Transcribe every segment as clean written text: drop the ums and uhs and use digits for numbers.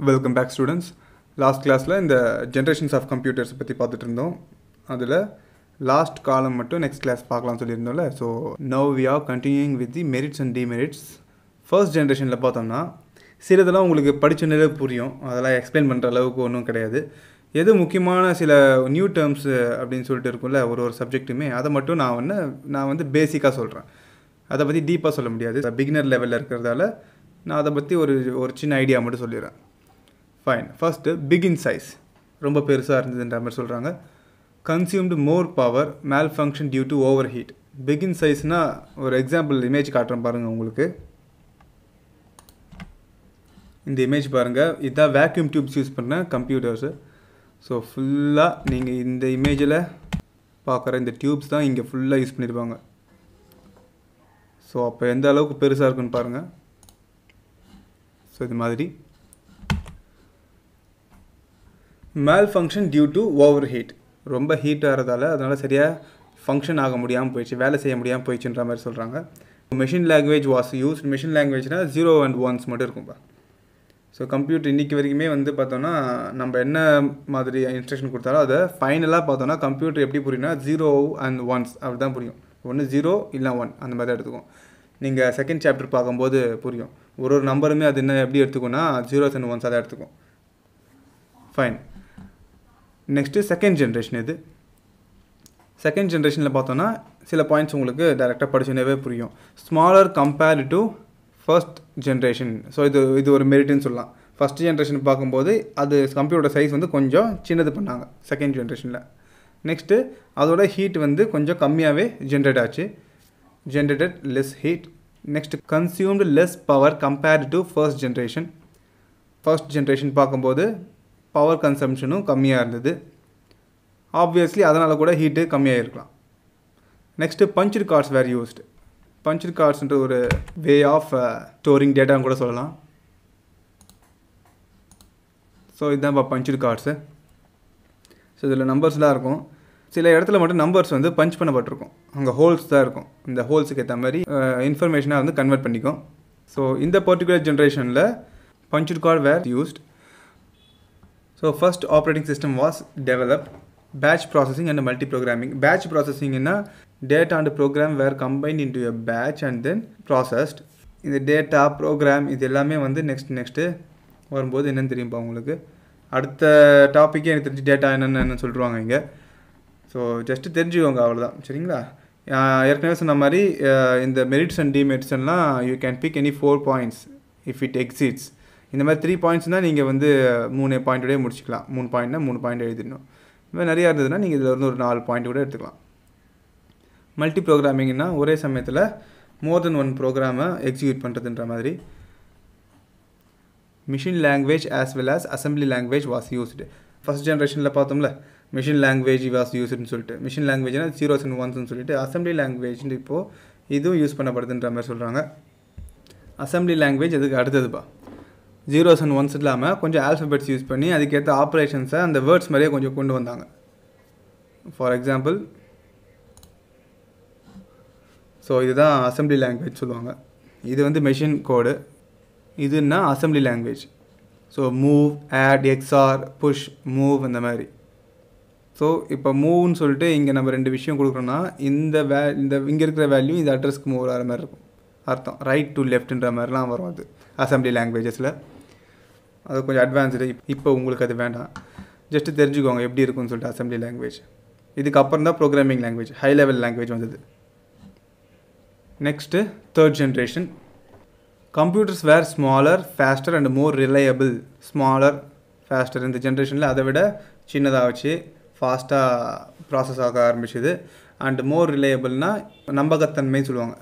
Welcome back students. Last class in the generations of computers பத்தி பார்த்துட்டு இருந்தோம். அதுல last column மட்டும் next class பார்க்கலாம் சொல்லியிருந்தோம்ல. So now we are continuing with the merits and demerits. First generationல பார்த்தோம்னா சிலதெல்லாம் உங்களுக்கு படிச்சனே புரியும். அதெல்லாம் எக்ஸ்பிளைன் பண்ற அளவுக்கு ஒண்ணும் கிடையாது. எது முக்கியமான சில நியூ டேர்ம்ஸ் அப்படினு சொல்லிட்டு இருக்கும்ல ஒரு சப்ஜெக்ட்டுமே அத மட்டும் நான் வந்து பேசிக்கா சொல்றேன். அத பத்தி டீப்பா சொல்ல முடியாது. பிகினர் லெவல்ல இருக்குறதால நான் அத பத்தி ஒரு சின்ன ஐடியா மட்டும் சொல்லிறேன். Fine. First, big in size. ரொம்ப பெருசா இருந்ததுன்ற மாதிரி சொல்றாங்க. Consumed more power, malfunction due to overheat. Big in size னா ஒரு எக்ஸாம்பிள் இமேஜ் காட்டுறேன் பாருங்க உங்களுக்கு. இந்த இமேஜ் பாருங்க. இத vacuum tubes யூஸ் பண்ண கம்ப்யூட்டர்ஸ். சோ ஃபுல்லா நீங்க இந்த இமேஜ்ல பார்க்குற இந்த டியூப்ஸ் தான் இங்க ஃபுல்லா யூஸ் பண்ணிருப்பாங்க. சோ அப்ப எந்த அளவுக்கு பெருசா இருக்குன்னு பாருங்க. சோ இது மாதிரி malfunction due to overheat. ரொம்ப ஹீட் ஆறதால அதனால சரியா ஃபங்க்ஷன் ஆக முடியாம போயிடுச்சு. வேலை செய்ய முடியாம போயிடுச்சுன்ற மாதிரி சொல்றாங்க. Machine language was used. Machine languageனா 0 and 1s மட்டும் இருக்கும்பா. சோ கம்ப்யூட்டர் இன்னைக்கு வரைக்குமே வந்து பார்த்தோம்னா நம்ம என்ன மாதிரி இன்ஸ்ட்ரக்ஷன் கொடுத்தாலும் அத ஃபைனலா பார்த்தோம்னா கம்ப்யூட்டர் எப்படி புரியும்னா 0 and 1s அப்படிதான் புரியும். ஒன்னு 0 இல்ல 1 அந்த மாதிரி தான் எடுத்துக்கும். நீங்க செகண்ட் சாப்டர் பாக்கும்போது புரியும். ஒரு நம்பருமே அது என்ன எப்படி எடுத்துக்கும்னா 0s and 1s அத எடுத்துக்கும். Fine. Next second generation இது. Second generationல பார்த்தோம்னா சில பாயிண்ட்ஸ் உங்களுக்கு டைரக்டா படிச்சனவே புரியும். Smaller compared to first generation. So இது ஒரு மெரிட்னு சொல்லலாம். First generation பாக்கும்போது அது கம்ப்யூட்டர் சைஸ் வந்து கொஞ்சம் சின்னது பண்ணாங்க செகண்ட் ஜெனரேஷன்ல. நெக்ஸ்ட் அதோட ஹீட் வந்து கொஞ்சம் கம்மியாவே ஜெனரேட் ஆச்சு. Generated less heat. Next consumed less power compared to first generation. First generation பாக்கும்போது power consumption கம்மியா இருந்தது. Obviously அதனால கூட ஹீட் கம்மியா இருக்கலாம். Next punched cards were used. Punched cards ன்ற ஒரு way of storing data கூட சொல்லலாம். சோ இதான் punched cards. சோ இதுல நம்பர்ஸ்லாம் இருக்கும். சில இடத்துல மட்டும் நம்பர்ஸ் வந்து பஞ்ச் பண்ணப்பட்டிருக்கும். அங்க ஹோல்ஸ் தான் இருக்கும். இந்த ஹோல்ஸ்க்கு ஏத்த மாதிரி இன்ஃபர்மேஷனை வந்து கன்வர்ட் பண்ணிக்கும். சோ இந்த particular generationல punched card were used. So first operating system was developed. Batch processing and multi-programming. Batch processing is data and program were combined into a batch and then processed. இந்த data program இது எல்லாமே வந்து next வரும்போது என்னன்னு தெரியும்பா உங்களுக்கு. அடுத்த டாபிக்கே எனக்கு தெரிஞ்சு டேட்டா என்னன்னு சொல்றாங்க இங்க. சோ ஜஸ்ட் தெரிஞ்சுக்கோங்க அவ்வளவுதான். சரிங்களா? ஏற்கனவே சொன்ன மாதிரி இந்த மெரிட்ஸ் அண்ட் டிமெரிட்ஸ் எல்லாம் you can pick any 4 points if it exceeds. இந்த மாதிரி 3 பாயிண்ட்ஸ்னா நீங்க வந்து 3 பாயிண்டோடே முடிச்சுக்கலாம். 3 பாயிண்ட்னா 3 பாயிண்ட் எழுதிடணும். இன்னும் நிறைய இருந்ததுன்னா நீங்க இதுல இருந்து ஒரு 4 பாயிண்ட் கூட எடுத்துக்கலாம். மல்டி புரோகிராமிங்னா ஒரே சமயத்துல more than one program-ஐ எக்ஸிக்யூட் பண்றதுன்ற மாதிரி. Machine language as well as assembly language was used. First generationல பார்த்தோம்ல machine language was used னு சொல்லிட்டு. Machine language-னா 0s and 1s னு சொல்லிட்டு assembly language இப்போ இதுவும் யூஸ் பண்ணப்படுதுன்ற மாதிரி சொல்றாங்க. assembly language அதுக்கு அடுத்ததுப்பா. 0s and 1s இல்லாம கொஞ்சம் ஆல்பபெட்ஸ் யூஸ் பண்ணி அதுக்கேத்த ஆபரேஷன்ஸை அந்த வேர்ட்ஸ் மாதிரியே கொஞ்சம் கொண்டு வந்தாங்க. ஃபார் எக்ஸாம்பிள் ஸோ இதுதான் அசம்பிளி லாங்குவேஜ் சொல்லுவாங்க. இது வந்து மெஷின் கோடு. இதுன்னா assembly language. So move, add, XOR, push, move அந்த மாதிரி. ஸோ இப்போ மூவ்னு சொல்லிட்டு இங்கே நம்ம 2 விஷயம் கொடுக்குறோன்னா இந்த இங்கே இருக்கிற வேல்யூ இந்த அட்ரஸ்க்கு மூவ் ஆகிற மாதிரி இருக்கும். அர்த்தம் ரைட் டு லெஃப்ட்ன்ற மாதிரிலாம் வரும் அது அசம்பிளி லாங்குவேஜஸில். அது கொஞ்சம் அட்வான்ஸ்டு. இப்போ உங்களுக்கு அது வேண்டாம். ஜஸ்ட் தெரிஞ்சுக்கோங்க எப்படி இருக்குன்னு சொல்லிட்டு அசம்பிளி லாங்குவேஜ். இதுக்கப்புறம் தான் programming language high level language வந்தது. Next third generation. Computers were smaller, faster and more reliable. Smaller, faster இந்த ஜென்ரேஷனில் அதை விட சின்னதாக வச்சு ஃபாஸ்ட்டாக ப்ராசஸ் ஆக ஆரம்பிச்சுது. அண்ட் மோர் ரிலையபிள்னா நம்பகத்தன்மை சொல்லுவாங்க.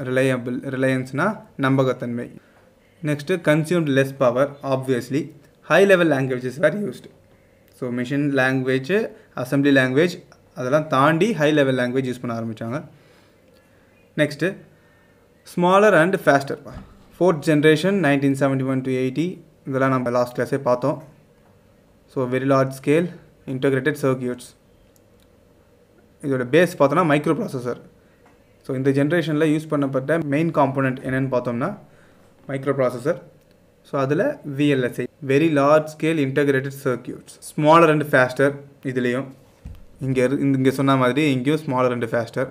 ரிலையன்ஸ்னா நம்பகத்தன்மை. Next consumed less power. Obviously high level languages were used. So machine language, assembly language அதெல்லாம் தாண்டி ஹை லெவல் லாங்குவேஜ் யூஸ் பண்ண ஆரம்பித்தாங்க. Next smaller and faster. Fourth generation 1971 to 80 இதெல்லாம் நம்ம லாஸ்ட் கிளாஸே பார்த்தோம். So very large scale integrated circuits. இதோட base பார்த்தோன்னா மைக்ரோ ப்ராசஸர். ஸோ இந்த ஜென்ரேஷனில் யூஸ் பண்ணப்பட்ட மெயின் காம்போனன்ட் என்னென்னு பார்த்தோம்னா மைக்ரோ ப்ராசஸர். ஸோ அதில் VLSI very large scale integrated circuits. Smaller and faster. இதுலேயும் இங்கே சொன்ன மாதிரி இங்கேயும் smaller and faster.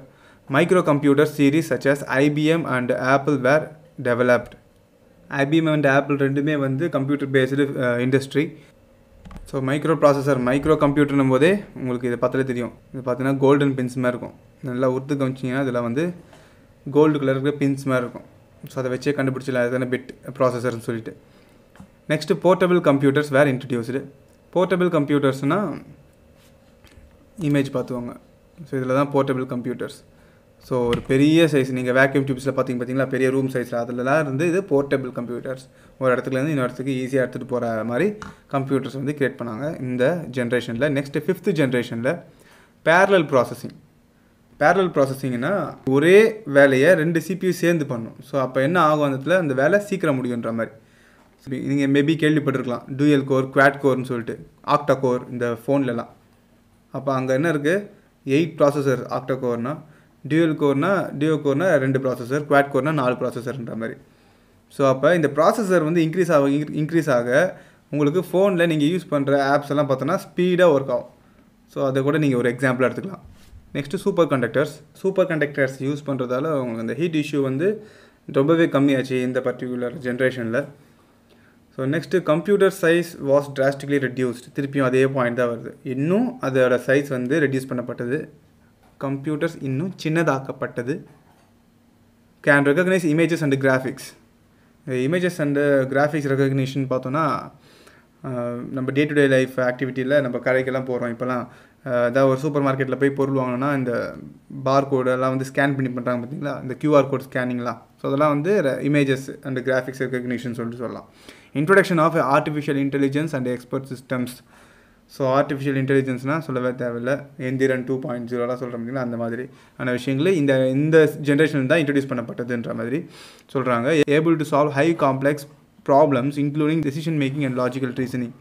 Microcomputer series such as IBM and Apple were developed. IBM and Apple ரெண்டுமே வந்து கம்ப்யூட்டர் பேஸ்டு இண்டஸ்ட்ரி. ஸோ மைக்ரோ கம்ப்யூட்டர்னும் போதே உங்களுக்கு இதை பார்த்தாலே தெரியும். இது பார்த்தீங்கன்னா கோல்டன் பின்ஸ் மாதிரி இருக்கும். நல்லா உறுத்து கவனிச்சிங்கன்னா இதில் வந்து கோல்டு கலர் இருக்கிற பின்ஸ் மாதிரி இருக்கும். ஸோ அதை வச்சே கண்டுபிடிச்சல அதுதானே பிட் ப்ராசஸர்னு சொல்லிட்டு. Next portable computers were introduced. Portable கம்ப்யூட்டர்ஸ்னால் இமேஜ் பார்த்துவாங்க. ஸோ இதில் தான் போர்ட்டபிள் கம்ப்யூட்டர்ஸ். ஸோ ஒரு பெரிய சைஸ் நீங்கள் வேக்யூம் டியூப்ஸில் பார்த்தீங்களா பெரிய ரூம் சைஸில் அதிலலாம் இருந்து இது போர்ட்டபிள் கம்ப்யூட்டர்ஸ். ஒரு இடத்துலேருந்து இன்னொரு இடத்துக்கு ஈஸியாக எடுத்துகிட்டு போகிற மாதிரி கம்ப்யூட்டர்ஸ் வந்து க்ரியேட் பண்ணாங்க இந்த ஜென்ரேஷனில். நெக்ஸ்ட்டு 5th ஜென்ரேஷனில் பேரலல் ப்ராசஸிங். பேரலல் ப்ராசஸிங்னா ஒரே வேலையை 2 CPU சேர்ந்து பண்ணும். ஸோ அப்போ என்ன ஆகும் அந்த வேலை சீக்கிரம் முடியுன்ற மாதிரி. நீங்கள் மேபி கேள்விப்பட்டிருக்கலாம் டூயல் கோர், குவாட் கோர்னு சொல்லிட்டு, ஆக்டா கோர் இந்த ஃபோன்லலாம். அப்போ அங்கே என்ன இருக்குது 8 ப்ராசஸர் ஆக்டா கோர்னால், டியோ கோர்னா 2 ப்ராசஸர், குவாட் கோர்னா 4 ப்ராசஸர்ன்ற மாதிரி. ஸோ அப்போ இந்த ப்ராசஸர் வந்து இன்க்ரீஸ் ஆக உங்களுக்கு ஃபோனில் நீங்கள் யூஸ் பண்ணுற ஆப்ஸ் எல்லாம் பார்த்தோன்னா ஸ்பீடாக ஒர்க் ஆகும். ஸோ அதை கூட நீங்கள் ஒரு எக்ஸாம்பிளாக எடுத்துக்கலாம். நெக்ஸ்ட்டு சூப்பர் கண்டக்டர்ஸ் யூஸ் பண்ணுறதால உங்களுக்கு அந்த ஹீட் இஷ்யூ வந்து ரொம்பவே கம்மியாச்சு இந்த பர்டிகுலர் ஜென்ரேஷனில். So next computer size was drastically reduced. திருப்பியும் அதே பாயிண்ட் தான் வருது. இன்னும் அதோட சைஸ் வந்து ரெடியூஸ் பண்ணப்பட்டது. கம்ப்யூட்டர்ஸ் இன்னும் சின்னதாக்கப்பட்டது. Can recognise images and graphics. Images and graphics recognition பார்த்தோன்னா நம்ம டே டு டே லைஃப் ஆக்டிவிட்டியில் நம்ம கடைக்கெல்லாம் போகிறோம். இப்போலாம் ஏதாவது ஒரு சூப்பர் மார்க்கெட்டில் போய் பொருள் வாங்கினோன்னா இந்த பார் கோடெல்லாம் வந்து ஸ்கேன் பண்ணி பண்ணுறாங்க பார்த்தீங்களா, இந்த QR கோட் ஸ்கேனிங்லாம். ஸோ அதெல்லாம் வந்து இமேஜஸ் அண்ட் கிராஃபிக்ஸ் ரெகக்னிஷன் சொல்லிட்டு சொல்லலாம். Introduction of artificial intelligence and expert systems. So artificial இன்டெலிஜென்ஸ்னால் சொல்லவே தேவையில்லை. எந்திரன் 2.0 சொல்கிற மாதிரிங்களா அந்த மாதிரி ஆன விஷயங்கள் இந்த ஜென்ரேஷன் தான் இன்ட்ரடியூஸ் பண்ணப்பட்டதுன்ற மாதிரி சொல்கிறாங்க. Able to solve high complex problems including decision making and logical reasoning.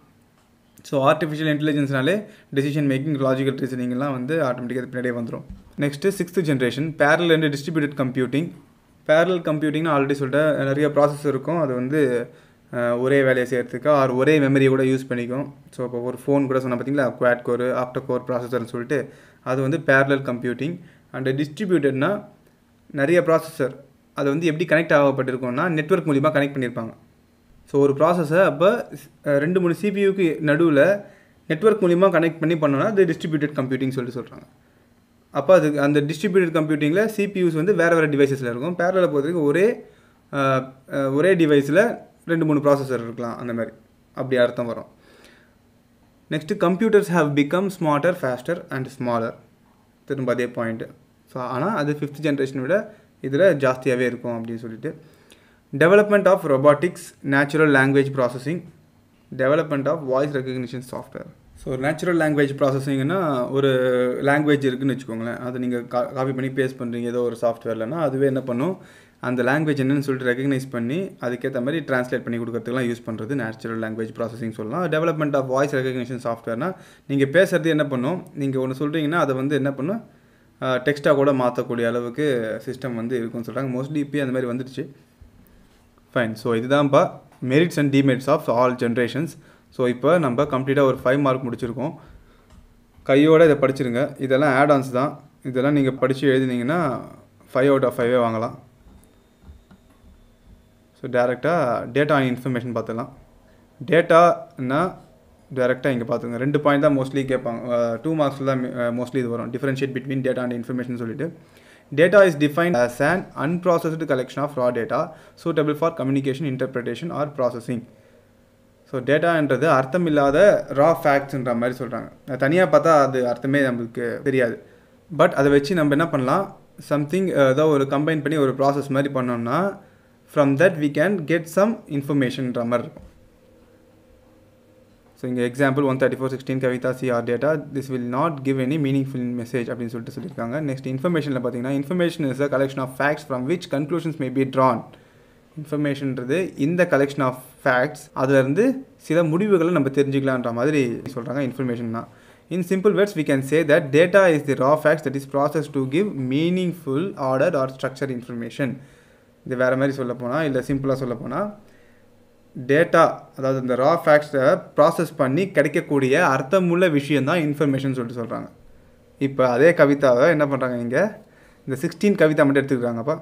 So artificial இன்டெலிஜென்ஸ்னாலே டெசிஷன் மேக்கிங், லாஜிக்கல் ரீசனிங்லாம் வந்து ஆட்டோமேட்டிக்காக பின்னாடியே வந்துடும். Next 6th generation parallel and distributed computing. Parallel கம்ப்யூட்டிங்னா ஆல்ரெடி சொல்லிட்டு நிறைய ப்ராசஸ் இருக்கும். அது வந்து ஒரே வேலையை செய்கிறதுக்கு ஒரே மெமரியை கூட யூஸ் பண்ணிக்கும். ஸோ இப்போ ஒரு ஃபோன் கூட சொன்னால் பார்த்தீங்களா குவாட் கோர், ஆக்டா கோர் ப்ராசஸர்னு சொல்லிட்டு அது வந்து பேரலல் கம்ப்யூட்டிங். அண்ட் டிஸ்ட்ரிபியூட்டட்னா நிறைய ப்ராசஸர் அது வந்து எப்படி கனெக்ட் ஆகப்பட்டிருக்கோம்னா நெட்வொர்க் மூலிமா கனெக்ட் பண்ணியிருப்பாங்க. ஸோ ஒரு ப்ராசஸை அப்போ 2-3 CPUக்கு நடுவில் நெட்வொர்க் மூலிமா கனெக்ட் பண்ணி பண்ணோன்னா அது டிஸ்ட்ரிபியூட்டட் கம்ப்யூட்டிங் சொல்லிட்டு சொல்கிறாங்க. அப்போ அது அந்த டிஸ்ட்ரிபியூட்டட் கம்ப்யூட்டிங்கில் CPUs வந்து வேறு டிவைசஸில் இருக்கும். பேரலில் பொறுத்தவரைக்கும் ஒரே டிவைஸில் 2-3 ப்ராசஸர் இருக்கலாம், அந்த மாதிரி அப்படி அர்த்தம் வரும். Next computers have become smarter, faster and smaller. திரும்ப அதே பாயிண்ட்டு. ஸோ ஆனால் அது 5th ஜென்ரேஷனை விட இதில் ஜாஸ்தியாகவே இருக்கும் அப்படின்னு சொல்லிட்டு. Development of robotics, natural language processing, development of voice recognition software. So natural language ப்ராசஸிங்னா ஒரு லாங்குவேஜ் இருக்குதுன்னு வச்சுக்கோங்களேன். அதை நீங்கள் காப்பி பண்ணி பேஸ்ட் பண்ணுறீங்க ஏதோ ஒரு சாஃப்ட்வேர்லனா அதுவே என்ன பண்ணும் அந்த லாங்குவேஜ் என்னன்னு சொல்லிட்டு ரெகக்னைஸ் பண்ணி அதுக்கேற்ற மாதிரி ட்ரான்ஸ்லேட் பண்ணி கொடுக்கறதுக்குலாம் யூஸ் பண்ணுறது நேச்சுரல் லாங்குவேஜ் ப்ராசஸிங் சொல்லலாம். டெவலப்மெண்ட் ஆஃப் வாய்ஸ் ரெகக்னிஷன் சாஃப்ட்வேர்னால் நீங்கள் பேசுகிறது என்ன பண்ணும், நீங்கள் ஒன்று சொல்கிறீங்கன்னா அதை வந்து என்ன பண்ணும் டெக்ஸ்ட்டாக கூட மாற்றக்கூடிய அளவுக்கு சிஸ்டம் வந்து இருக்குன்னு சொல்கிறாங்க. மோஸ்ட்லி இப்போ அந்த மாதிரி வந்துடுச்சு. ஃபைன். ஸோ இதுதான்ப்பா merits and demerits of all generations. So இப்போ நம்ம கம்ப்ளீட்டாக ஒரு 5 மார்க் முடிச்சிருக்கோம். கையோடு இதை படிச்சிருங்க. இதெல்லாம் ஆட்-ஆன்ஸ் தான். இதெல்லாம் நீங்கள் படித்து எழுதினீங்கன்னா 5 out of 5 வாங்கலாம். ஸோ டேரெக்டாக டேட்டா அண்ட் இன்ஃபர்மேஷன் பார்த்துக்கலாம். டேட்டானா டேரெக்டாக இங்கே பார்த்துங்க. 2 பாயிண்ட் தான் மோஸ்ட்லி கேட்பாங்க. 2 மார்க்ஸில் தான் மோஸ்ட்லி இது வரும். Differentiate between data and information சொல்லிட்டு. Data is defined as an unprocessed collection of raw data suitable for communication, interpretation or processing. So டேட்டான்றது அர்த்தம் இல்லாத ரா ஃபேக்ட்ஸ்ன்ற மாதிரி சொல்கிறாங்க. தனியாக பார்த்தா அது அர்த்தமே நம்மளுக்கு தெரியாது. பட் அதை வச்சு நம்ம என்ன பண்ணலாம், சம்திங் ஏதாவது ஒரு கம்பைன் பண்ணி ஒரு ப்ராசஸ் மாதிரி பண்ணோம்னா from that we can get some informationன்ற மாதிரி இருக்கும். ஸோ இங்கே example 134.16 Kavitha CR data this will not give any meaningful message அப்படின்னு சொல்லிட்டு சொல்லியிருக்காங்க. நெக்ஸ்ட் இன்ஃபர்மேஷனில் பார்த்தீங்கன்னா information is a collection of facts from which conclusions may be drawn. இன்ஃபர்மேஷன்றது இந்த கலெக்ஷன் ஆஃப் ஃபேக்ட்ஸ் அதுலேருந்து சில முடிவுகளை நம்ம தெரிஞ்சுக்கலான்ற மாதிரி சொல்கிறாங்க இன்ஃபர்மேஷன்னா. In simple words, we can say that data is the raw facts that is processed to give meaningful, ordered or structured information. இது வேறு மாதிரி சொல்ல போனால் இல்லை சிம்பிளாக சொல்ல போனால் டேட்டா, அதாவது இந்த ரா ஃபேக்ட்ஸை ப்ராசஸ் பண்ணி கிடைக்கக்கூடிய அர்த்தமுள்ள விஷயந்தான் இன்ஃபர்மேஷன் சொல்லிட்டு சொல்கிறாங்க. இப்போ அதே கவிதாவை என்ன பண்ணுறாங்க, இங்கே இந்த 16 கவிதா மட்டும் எடுத்துக்கிறாங்கப்பா.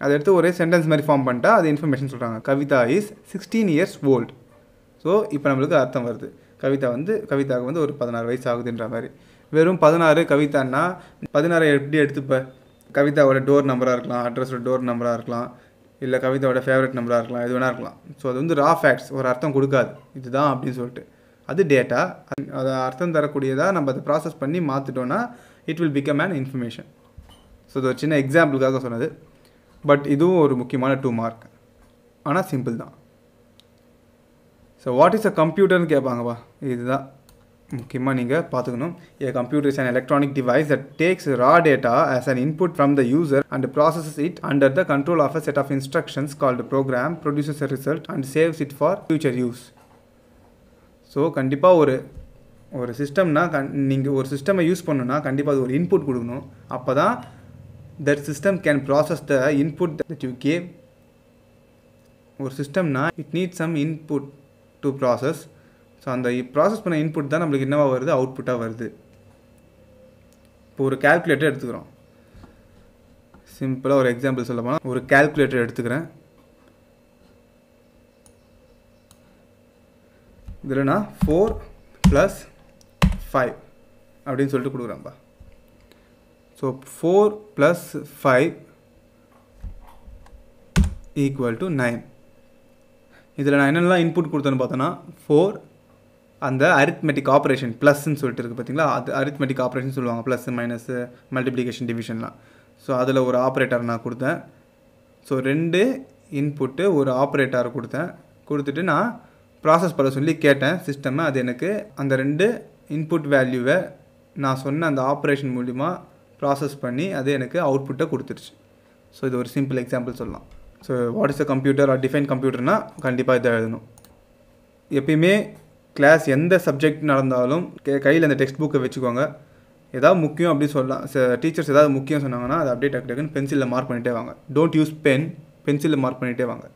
அதை எடுத்து ஒரே சென்டென்ஸ் மாதிரி ஃபார்ம் பண்ணிட்டா அது இன்ஃபர்மேஷன் சொல்கிறாங்க. Kavitha is 16 years old. So இப்போ நம்மளுக்கு அர்த்தம் வருது. கவிதாவுக்கு வந்து ஒரு 16 வயசு ஆகுதுன்ற மாதிரி. வெறும் 16 கவிதான்னா 16 எப்படி எடுத்துப்ப? கவிதாவோட டோர் நம்பராக இருக்கலாம், அட்ரஸோட டோர் நம்பராக இருக்கலாம், இல்லை கவிதாவோட ஃபேவரட் நம்பராக இருக்கலாம், எது வேணா இருக்கலாம். ஸோ அது வந்து ரா ஃபேக்ட்ஸ், ஒரு அர்த்தம் கொடுக்காது இதுதான் அப்படின்னு சொல்லிட்டு. அது டேட்டா, அதை அர்த்தம் தரக்கூடியதாக நம்ம அதை ப்ராசஸ் பண்ணி மாற்றிட்டோன்னா it will become an information. So இது ஒரு சின்ன எக்ஸாம்பிளுக்காக சொன்னது. பட் இதுவும் ஒரு முக்கியமான 2 மார்க், ஆனால் சிம்பிள் தான். ஸோ வாட் இஸ் அ கம்ப்யூட்டர்னு கேட்பாங்கப்பா. இதுதான் முக்கியமாக நீங்கள் பார்த்துக்கணும். A computer is an electronic device that takes raw data as an input from the user and processes it under the control of a set of instructions called a program, produces a result and saves it for future use. So கண்டிப்பாக ஒரு சிஸ்டம்னா நீங்கள் ஒரு சிஸ்டமை use பண்ணணுன்னா கண்டிப்பாக அது ஒரு input கொடுக்கணும். அப்போ தான் that system can process the input that you gave. ஒரு சிஸ்டம்னா it needs some input to process. So அந்த ப்ராசஸ் பண்ண இன்புட் தான் நம்மளுக்கு என்னவா வருது, அவுட்புட்டாக வருது. இப்போ ஒரு கால்குலேட்டர் எடுத்துக்கிறோம். சிம்பிளாக ஒரு எக்ஸாம்பிள் சொல்ல போனால் ஒரு கால்குலேட்டர் எடுத்துக்கிறேன். இதில் நான் 4 + 5 அப்படின்னு சொல்லிட்டு கொடுக்குறேன்ப்பா. ஸோ 4 + 5 = 9. இதில் நான் என்னெல்லாம் இன்புட் கொடுத்தேன்னு பார்த்தோன்னா 4 அந்த அரித்மெட்டிக் ஆப்ரேஷன் ப்ளஸ்ன்னு சொல்லிட்டு இருக்குது பார்த்தீங்களா, அது அரித்மெட்டிக் ஆப்ரேஷன் சொல்லுவாங்க, ப்ளஸ் மைனஸ் மல்டிப்ளிகேஷன் டிவிஷன்லாம். ஸோ அதில் ஒரு ஆப்ரேட்டர் நான் கொடுத்தேன். ஸோ 2 இன்புட்டு ஒரு ஆப்ரேட்டர் கொடுத்துட்டு நான் ப்ராசஸ் பண்ண சொல்லி கேட்டேன் சிஸ்டம்மை. அது எனக்கு அந்த 2 இன்புட் வேல்யூவை நான் சொன்ன அந்த ஆப்ரேஷன் மூலிமா ப்ராசஸ் பண்ணி அது எனக்கு அவுட்புட்டை கொடுத்துருச்சு. ஸோ இது ஒரு சிம்பிள் எக்ஸாம்பிள் சொல்லலாம். So what is a computer or define கம்ப்யூட்டர்னால் கண்டிப்பாக இதை எழுதணும். எப்பயுமே கிளாஸ் எந்த சப்ஜெக்ட் நடந்தாலும் கையில் அந்த டெக்ஸ்ட் புக்கை வச்சுக்கோங்க. ஏதாவது முக்கியம் அப்படின்னு சொல்லலாம், டீச்சர்ஸ் ஏதாவது முக்கியம் சொன்னாங்கன்னா அதை அப்படியே டக்குன்னு பென்சிலில் மார்க் பண்ணிகிட்டே வாங்க. டோன்ட் யூஸ் பென், பென்சிலில் மார்க் பண்ணிகிட்டே வாங்க.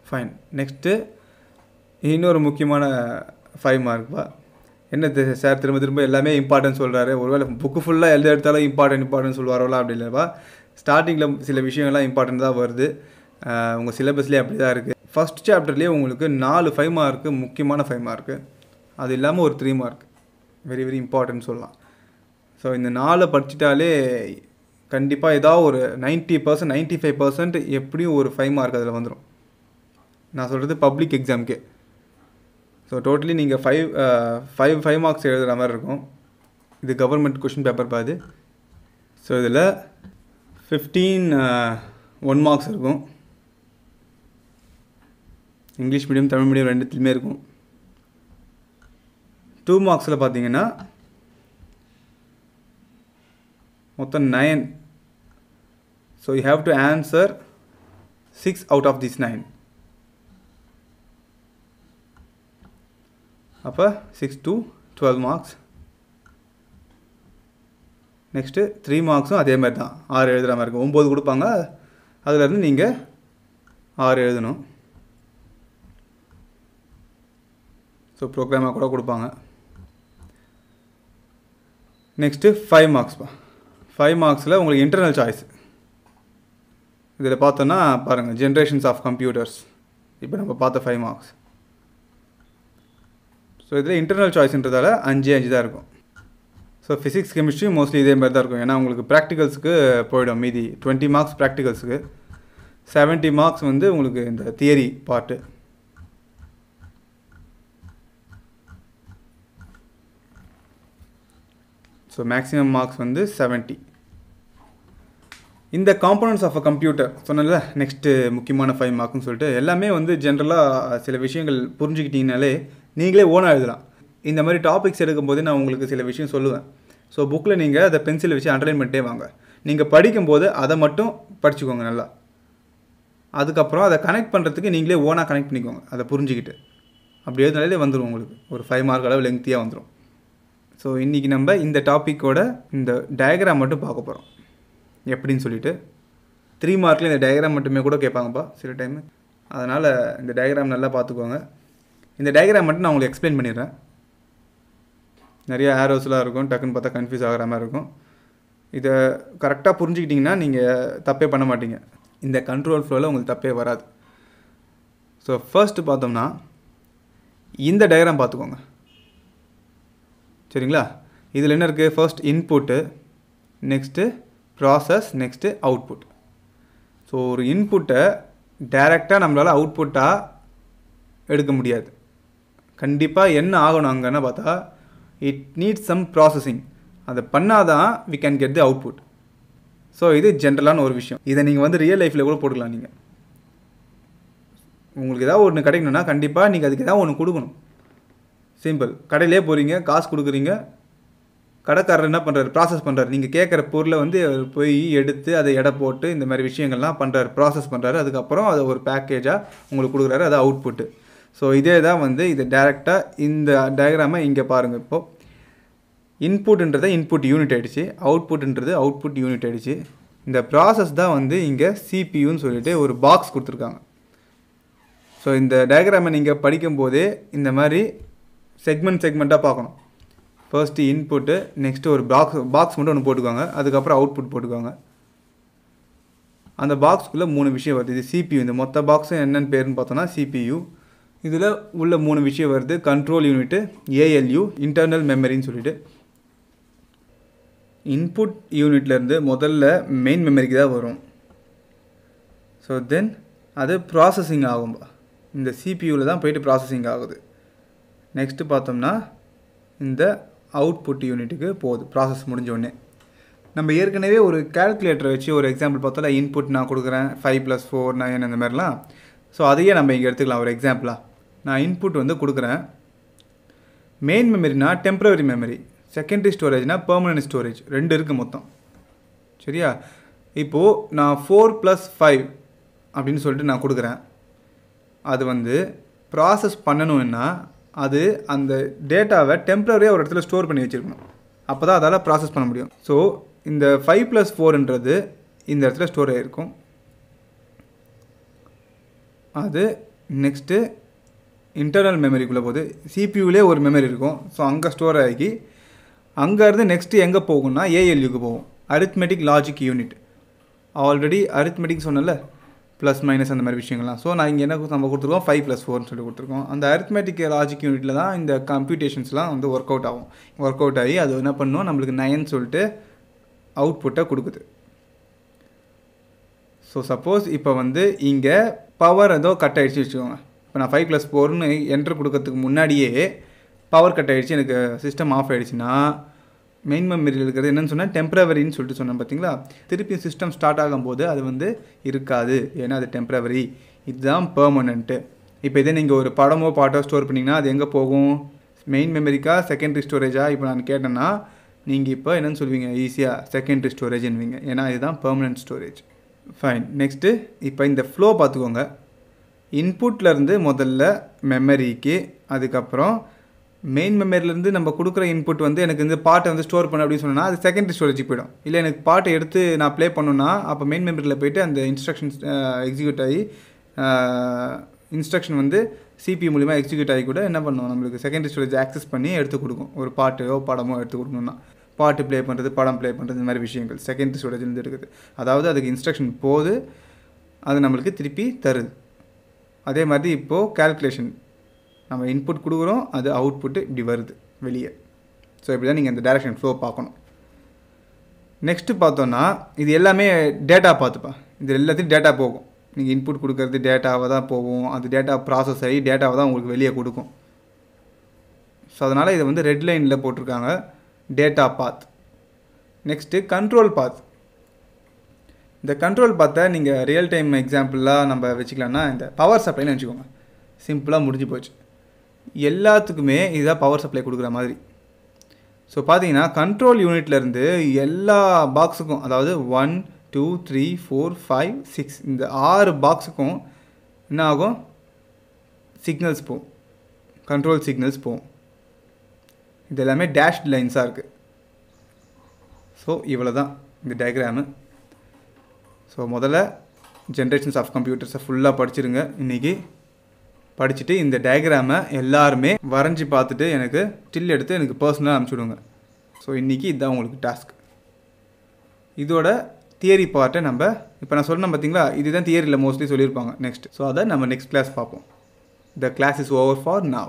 ஃபைன். நெக்ஸ்ட்டு இன்னொரு முக்கியமான 5 மார்க்பா. என்ன சார் திரும்ப எல்லாமே இம்பார்ட்டன்ட் சொல்கிறாரு, ஒருவேளை புக்கு ஃபுல்லாக எழுத எடுத்தாலும் இம்பார்ட்டன்ட் சொல்லுவாரோலாம் அப்படி இல்லைப்பா. ஸ்டார்டிங்கில் சில விஷயங்கள்லாம் இம்பார்ட்டன்ட் தான் வருது. உங்கள் சிலபஸ்லேயே அப்படி தான் இருக்குது. ஃபஸ்ட் சாப்டர்லேயே உங்களுக்கு 4 5 மார்க்கு முக்கியமான 5 மார்க்கு, அது இல்லாமல் ஒரு 3 மார்க் வெரி வெரி இம்பார்ட்டன்ட் சொல்லலாம். ஸோ இந்த 4 படிச்சிட்டாலே கண்டிப்பாக ஏதாவது ஒரு 90% 95% எப்படியும் ஒரு 5 மார்க் அதில் வந்துடும். நான் சொல்கிறது பப்ளிக் எக்ஸாமுக்கே. ஸோ டோட்டலி நீங்கள் 5 மார்க்ஸ் எழுதுகிற மாதிரி இருக்கும். இது கவர்மெண்ட் கொஷின் பேப்பர் பாது. ஸோ இதில் 15 1 மார்க்ஸ் இருக்கும். இங்கிலீஷ் மீடியம் தமிழ் மீடியம் ரெண்டுத்துலையுமே இருக்கும். 2 மார்க்ஸில் பார்த்தீங்கன்னா மொத்தம் 9. So you have to answer 6 out of these 9. அப்போ 6 to 12 மார்க்ஸ். நெக்ஸ்ட்டு 3 மார்க்ஸும் அதே மாதிரி தான், 6 எழுதுகிற மாதிரி இருக்கும். 9 கொடுப்பாங்க, அதிலேருந்து நீங்கள் 6 எழுதணும். ஸோ ப்ரோக்ராமாக கூட கொடுப்பாங்க. நெக்ஸ்ட்டு 5 மார்க்ஸ்ப்பா. 5 மார்க்ஸில் உங்களுக்கு இன்டர்னல் சாய்ஸ். இதில் பார்த்தோன்னா பாருங்கள், ஜென்ரேஷன்ஸ் ஆஃப் கம்ப்யூட்டர்ஸ் இப்போ நம்ம பார்த்த 5 மார்க்ஸ். ஸோ இதில் இன்டர்னல் சாய்ஸ்ன்றதால 5 தான் இருக்கும். ஸோ ஃபிசிக்ஸ் கெமிஸ்ட்ரி மோஸ்ட்லி இதே மாதிரி தான் இருக்கும். ஏன்னா உங்களுக்கு ப்ராக்டிகல்ஸுக்கு போயிடும். மீதி 20 மார்க்ஸ் ப்ராக்டிகல்ஸுக்கு, 70 மார்க்ஸ் வந்து உங்களுக்கு இந்த theory part. So maximum marks வந்து 70. இந்த காம்போனன்ட்ஸ் ஆஃப் அ கம்ப்யூட்டர் சொன்னல நெக்ஸ்ட்டு முக்கியமான 5 மார்க்னு சொல்லிட்டு எல்லாமே வந்து ஜென்ரலாக சில விஷயங்கள் புரிஞ்சுக்கிட்டீங்கனாலே நீங்களே ஓனாக எழுதலாம். இந்த மாதிரி டாபிக்ஸ் எடுக்கும்போது நான் உங்களுக்கு சில விஷயம் சொல்லுவேன். ஸோ புக்கில் நீங்கள் அதை பென்சிலை வச்சு அண்டர்லைன் பண்ணிட்டே வாங்க. நீங்கள் படிக்கும்போது அதை மட்டும் படிச்சுக்கோங்க நல்லா. அதுக்கப்புறம் அதை கனெக்ட் பண்ணுறதுக்கு நீங்களே ஓனாக கனெக்ட் பண்ணிக்கோங்க, அதை புரிஞ்சுக்கிட்டு. அப்படி எழுதினாலே வந்துடும் உங்களுக்கு ஒரு 5 மார்க் அளவு லெங்க்த்தியாக வந்துடும். ஸோ இன்றைக்கி நம்ம இந்த டாப்பிக்கோட இந்த டயக்ராம் மட்டும் பார்க்க போகிறோம் எப்படின்னு சொல்லிட்டு. 3 மார்க்கில் இந்த டயக்ராம் மட்டுமே கூட கேட்பாங்கப்பா சில டைமு. அதனால் இந்த டயக்ராம் நல்லா பார்த்துக்கோங்க. இந்த டயக்ராம் மட்டும் நான் உங்களுக்கு எக்ஸ்பிளைன் பண்ணிடுறேன். நிறைய ஆரோஸ்லாம் இருக்கும், டக்குன்னு பார்த்தா கன்ஃபியூஸ் ஆகிற மாதிரி இருக்கும். இதை கரெக்டாக புரிஞ்சுக்கிட்டிங்கன்னா நீங்கள் தப்பே பண்ண மாட்டீங்க. இந்த கண்ட்ரோல் ஃப்ளோவில் உங்களுக்கு தப்பே வராது. ஸோ ஃபர்ஸ்ட்டு பார்த்தோம்னா இந்த டயக்ராம் பார்த்துக்கோங்க. சரிங்களா? இதில் என்ன இருக்குது? First input, next process, next output. So ஒரு இன்புட்டை டைரெக்டாக நம்மளால் அவுட்புட்டாக எடுக்க முடியாது. கண்டிப்பாக என்ன ஆகணும் அங்கன்னு பார்த்தா இட் நீட்ஸ் சம் ப்ராசஸிங். அதை பண்ணாதான் we can get the output. So இது ஜென்ரலான ஒரு விஷயம். இதை நீங்கள் வந்து ரியல் லைஃப்பில் கூட போட்டுக்கலாம். நீங்கள் உங்களுக்கு ஏதாவது ஒன்று கிடைக்கணும்னா கண்டிப்பாக நீங்கள் அதுக்கு ஏதாவது ஒன்று கொடுக்கணும். சிம்பிள். கடையிலே போகிறீங்க, காசு கொடுக்குறீங்க, கடைக்காரர் என்ன பண்ணுறாரு? ப்ராசஸ் பண்ணுறாரு. நீங்கள் கேட்குற பொருளை வந்து போய் எடுத்து அதை எடை போட்டு இந்த மாதிரி விஷயங்கள்லாம் பண்ணுறாரு, ப்ராசஸ் பண்ணுறாரு. அதுக்கப்புறம் அதை ஒரு பேக்கேஜாக உங்களுக்கு கொடுக்குறாரு, அது அவுட்புட்டு. ஸோ இதே தான் வந்து இது டைரெக்டாக இந்த டயக்ராமை இங்கே பாருங்கள். இப்போது இன்புட்ன்றதை இன்புட் யூனிட் ஆகிடுச்சு, அவுட்புட்ன்றது அவுட்புட் யூனிட் ஆகிடுச்சு. இந்த ப்ராசஸ் தான் வந்து இங்கே சிபியூன்னு சொல்லிட்டு ஒரு பாக்ஸ் கொடுத்துருக்காங்க. ஸோ இந்த டயக்ராமை நீங்கள் படிக்கும்போதே இந்த மாதிரி செக்மெண்ட்டாக பார்க்கணும். ஃபர்ஸ்ட்டு இன்புட்டு, நெக்ஸ்ட்டு ஒரு பாக்ஸ் மட்டும் ஒன்று போட்டுக்கோங்க, அதுக்கப்புறம் அவுட்புட் போட்டுக்கோங்க. அந்த பாக்ஸ்க்குள்ளே 3 விஷயம் வருது. இது சிபியூ. இந்த மொத்த பாக்ஸும் என்னென்னு பேருன்னு பார்த்தோன்னா சிபியூ. இதில் உள்ள 3 விஷயம் வருது. கண்ட்ரோல் யூனிட்டு, ஏஎல்யூ, இன்டர்னல் மெமரின்னு சொல்லிட்டு. இன்புட் யூனிட்லேருந்து முதல்ல மெயின் மெமரிக்கு தான் வரும். ஸோ தென் அது ப்ராசஸிங் ஆகும். இந்த சிபியூவில் தான் போயிட்டு ப்ராசஸிங் ஆகுது. நெக்ஸ்ட்டு பார்த்தோம்னா இந்த அவுட்புட் யூனிட்டுக்கு போகுது ப்ராசஸ் முடிஞ்சோடனே. நம்ம ஏற்கனவே ஒரு கால்குலேட்டரை வச்சு ஒரு எக்ஸாம்பிள் பார்த்தோம்ல. இன்புட் நான் கொடுக்குறேன் 5 + 4 9 அந்த மாதிரிலாம். ஸோ அதையே நம்ம இங்கே எடுத்துக்கலாம் ஒரு எக்ஸாம்பிளாக. நான் இன்புட் வந்து கொடுக்குறேன். மெயின் மெமரினா டெம்பரரி மெமரி, செகண்டரி ஸ்டோரேஜ்னா பெர்மனன்ட் ஸ்டோரேஜ், 2 இருக்குது மொத்தம். சரியா? இப்போது நான் 4 + 5 அப்படின்னு சொல்லிட்டு நான் கொடுக்குறேன். அது வந்து ப்ராசஸ் பண்ணணுன்னா அது அந்த டேட்டாவை டெம்பரரியாக ஒரு இடத்துல ஸ்டோர் பண்ணி வச்சுருக்கணும். அப்போ தான் அதால் ப்ராசஸ் பண்ண முடியும். ஸோ இந்த 5 + 4ன்றது இந்த இடத்துல ஸ்டோர் ஆகிருக்கும். அது நெக்ஸ்ட்டு இன்டர்னல் மெமரிக்குள்ளே போகுது. சிபியூலே ஒரு மெமரி இருக்கும். ஸோ அங்கே ஸ்டோர் ஆகி அங்கேருந்து நெக்ஸ்ட்டு எங்கே போகும்னா ஏஎல்யூக்கு போகும், arithmetic logic unit. Already arithmetic சொன்னல, ப்ளஸ் மைனஸ் அந்த மாதிரி விஷயங்கள்லாம். ஸோ நான் இங்கே என்ன நம்ம கொடுத்துருக்கோம்? 5 + 4ன்னு சொல்லி கொடுத்துருக்கோம். அந்த அரித்மெட்டிக் லாஜிக் யூனிட்டில் தான் இந்த கம்ப்யூட்டேஷன்ஸ்லாம் வந்து ஒர்க் அவுட் ஆகி அது என்ன பண்ணும்? நம்மளுக்கு 9 சொல்லிட்டு அவுட்புட்டை கொடுக்குது. ஸோ சப்போஸ் இப்போ வந்து இங்கே பவர் ஏதோ கட் ஆகிடுச்சு வச்சுக்கோங்க. இப்போ நான் 5 + 4ன்னு என்ட்ரு கொடுக்கறதுக்கு முன்னாடியே பவர் கட் ஆகிடுச்சு, எனக்கு சிஸ்டம் ஆஃப் ஆகிடுச்சுன்னா மெயின் மெமரியில் இருக்கிறது என்னென்னு சொன்னால் டெம்பரவரின்னு சொல்லிட்டு சொன்னேன் பார்த்தீங்களா? திருப்பி சிஸ்டம் ஸ்டார்ட் ஆகும்போது அது வந்து இருக்காது, ஏன்னா அது டெம்பரவரி, இதுதான் பெர்மனண்ட்டு. இப்போ இதே நீங்கள் ஒரு படமோ பாட்டோ ஸ்டோர் பண்ணிங்கன்னா அது எங்கே போகும்? மெயின் மெமரிக்கா செகண்டரி ஸ்டோரேஜா? இப்போ நான் கேட்டேன்னா நீங்கள் இப்போ என்னென்னு சொல்லுவீங்க? ஈஸியாக செகண்டரி ஸ்டோரேஜ்னுவீங்க, ஏன்னா இதுதான் பெர்மனன்ட் ஸ்டோரேஜ். ஃபைன். நெக்ஸ்ட்டு இப்போ இந்த ஃப்ளோ பார்த்துக்கோங்க. இன்புட்லேருந்து முதல்ல மெமரிக்கு, அதுக்கப்புறம் மெயின் மெமரியிலேருந்து நம்ம கொடுக்குற இன்புட் வந்து எனக்கு இந்த பாட்டை வந்து ஸ்டோர் பண்ண அப்படின்னு சொன்னால் அது செகண்டரி ஸ்டோரேஜுக்கு போய்டும். இல்லை எனக்கு பாட்டை எடுத்து நான் ப்ளே பண்ணணுன்னா அப்போ மெயின் மெமரியில் போய்ட்டு அந்த இன்ஸ்ட்ரக்ஷன்ஸ் எக்ஸிக்யூட் ஆகி இன்ஸ்ட்ரக்ஷன் வந்து சிபியூ மூலிமா எக்ஸிக்யூட் ஆகி கூட என்ன பண்ணுவோம்? நம்மளுக்கு செகண்டரி ஸ்டோரேஜ் ஆக்சஸ் பண்ணி எடுத்து கொடுக்கும். ஒரு பாட்டோ படமோ எடுத்து கொடுக்கணுன்னா பாட்டு ப்ளே பண்ணுறது, படம் ப்ளே பண்ணுறது, இந்த மாதிரி விஷயங்கள் செகண்டரி ஸ்டோரேஜ்லேருந்து இருக்குது. அதாவது அதுக்கு இன்ஸ்ட்ரக்ஷன் போகுது, அது நம்மளுக்கு திருப்பி தருது. அதே மாதிரி இப்போது கால்குலேஷன் நம்ம இன்புட் கொடுக்குறோம், அது அவுட்புட்டு இப்படி வருது வெளியே. ஸோ இப்படி தான் நீங்கள் இந்த டைரக்ஷன் ஃப்ளோ பார்க்கணும். நெக்ஸ்ட்டு பார்த்தோன்னா இது எல்லாமே டேட்டா பார்த்துப்பா. இது எல்லாத்தையும் டேட்டா போகும். நீங்கள் இன்புட் கொடுக்கறது டேட்டாவை தான் போகும், அது டேட்டா ப்ராசஸ் ஆகி டேட்டாவை தான் உங்களுக்கு வெளியே கொடுக்கும். ஸோ அதனால் இதை வந்து ரெட் லைனில் போட்டிருக்காங்க, டேட்டா பாத். நெக்ஸ்ட்டு கண்ட்ரோல் பாத். இந்த கண்ட்ரோல் பாத்தை நீங்கள் ரியல் டைம் எக்ஸாம்பிளாக நம்ம வச்சுக்கலாம்னா இந்த பவர் சப்ளைன்னு வச்சுக்கோங்க. சிம்பிளாக முடிஞ்சு போச்சு. எல்லாத்துக்குமே இதுதான் பவர் சப்ளை கொடுக்குற மாதிரி. ஸோ பார்த்தீங்கன்னா கண்ட்ரோல் யூனிட்லேருந்து எல்லா பாக்ஸுக்கும், அதாவது 1 2 3 4 5 6 இந்த 6 பாக்ஸுக்கும் என்ன ஆகும்? சிக்னல்ஸ் போகும், கண்ட்ரோல் சிக்னல்ஸ் போகும். இது எல்லாமே டேஷ்ட் லைன்ஸாக இருக்குது. ஸோ இவ்வளோ தான் இந்த டயக்ராமு. ஸோ முதல்ல ஜென்ரேஷன்ஸ் ஆஃப் கம்ப்யூட்டர்ஸை ஃபுல்லாக படிச்சிருங்க இன்றைக்கி. படிச்சுட்டு இந்த டயக்ராமை எல்லாருமே வரைஞ்சி பார்த்துட்டு எனக்கு ஸ்டில் எடுத்து எனக்கு பர்சனலாக அனுப்பிச்சுடுங்க. ஸோ இன்றைக்கி இதுதான் உங்களுக்கு டாஸ்க். இதோட தியரி பார்ட்டை நம்ம இப்போ நான் சொன்னேன் பார்த்தீங்களா, இதுதான் தியரியில் மோஸ்ட்லி சொல்லியிருப்பாங்க நெக்ஸ்ட். ஸோ அதை நம்ம நெக்ஸ்ட் கிளாஸ் பார்ப்போம். The class is over for now.